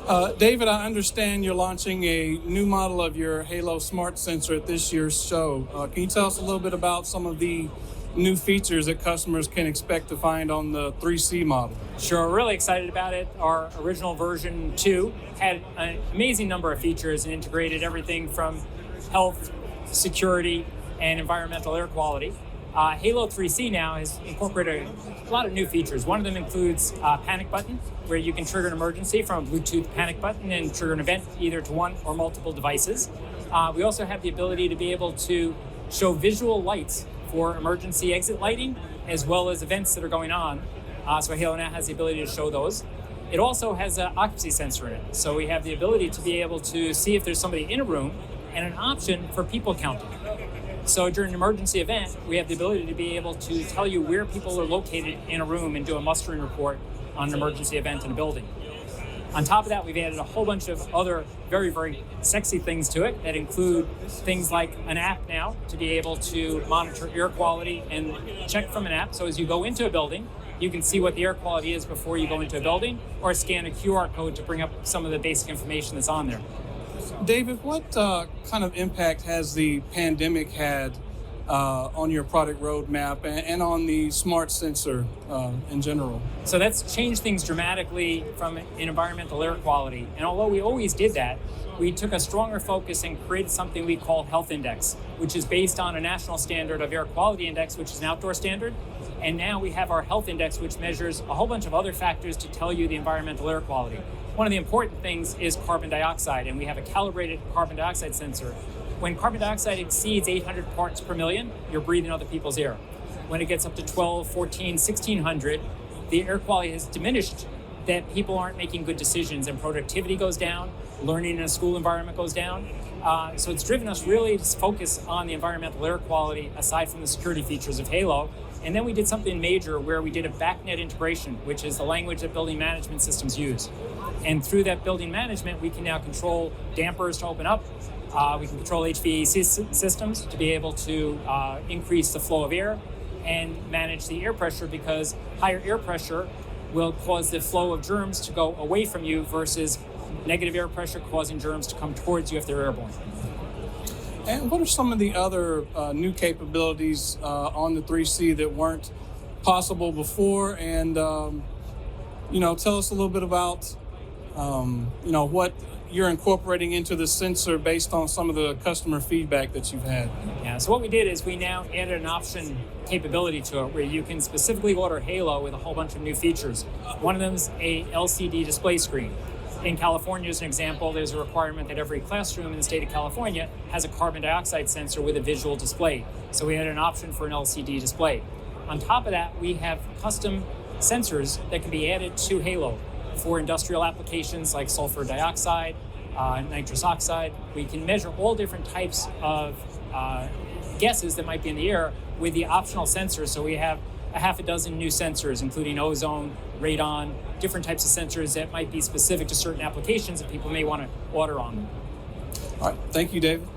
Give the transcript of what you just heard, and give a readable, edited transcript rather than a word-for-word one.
David, I understand you're launching a new model of your Halo Smart Sensor at this year's show. Can you tell us a little bit about some of the new features that customers can expect to find on the 3C model? Sure, we're really excited about it. Our original version 2 had an amazing number of features and integrated everything from health, security, and environmental air quality. Halo 3C now has incorporated a lot of new features. One of them includes a panic button, where you can trigger an emergency from a Bluetooth panic button and trigger an event either to one or multiple devices. We also have the ability to be able to show visual lights for emergency exit lighting, as well as events that are going on. So Halo now has the ability to show those. It also has an occupancy sensor in it. So we have the ability to be able to see if there's somebody in a room and an option for people counting. So during an emergency event, we have the ability to be able to tell you where people are located in a room and do a mustering report on an emergency event in a building. On top of that, we've added a whole bunch of other very, very sexy things to it that include things like an app now to be able to monitor air quality and check from an app. So as you go into a building, you can see what the air quality is before you go into a building, or scan a QR code to bring up some of the basic information that's on there. David, what kind of impact has the pandemic had on your product roadmap and on the smart sensor in general? So that's changed things dramatically from environmental air quality. And although we always did that, we took a stronger focus and created something we call Health Index, which is based on a national standard of Air Quality Index, which is an outdoor standard. And now we have our Health Index, which measures a whole bunch of other factors to tell you the environmental air quality. One of the important things is carbon dioxide, and we have a calibrated carbon dioxide sensor. When carbon dioxide exceeds 800 parts per million, you're breathing other people's air. When it gets up to 12, 14, 1600, the air quality has diminished, that people aren't making good decisions and productivity goes down, learning in a school environment goes down. So it's driven us really to focus on the environmental air quality aside from the security features of Halo. And then we did something major where we did a backnet integration, which is the language that building management systems use. And through that building management, we can now control dampers to open up. We can control HVAC systems to be able to increase the flow of air and manage the air pressure, because higher air pressure will cause the flow of germs to go away from you versus negative air pressure causing germs to come towards you if they're airborne. And what are some of the other new capabilities on the 3C that weren't possible before? And, tell us a little bit about, what you're incorporating into the sensor based on some of the customer feedback that you've had. Yeah, so what we did is we now added an option capability to it where you can specifically order Halo with a whole bunch of new features. One of them is a LCD display screen. In California, as an example, there's a requirement that every classroom in the state of California has a carbon dioxide sensor with a visual display. So we had an option for an LCD display. On top of that, we have custom sensors that can be added to Halo for industrial applications like sulfur dioxide, nitrous oxide. We can measure all different types of gases that might be in the air with the optional sensors. So we have a half a dozen new sensors, including ozone, radon, different types of sensors that might be specific to certain applications that people may want to order on them. All right. Thank you, David.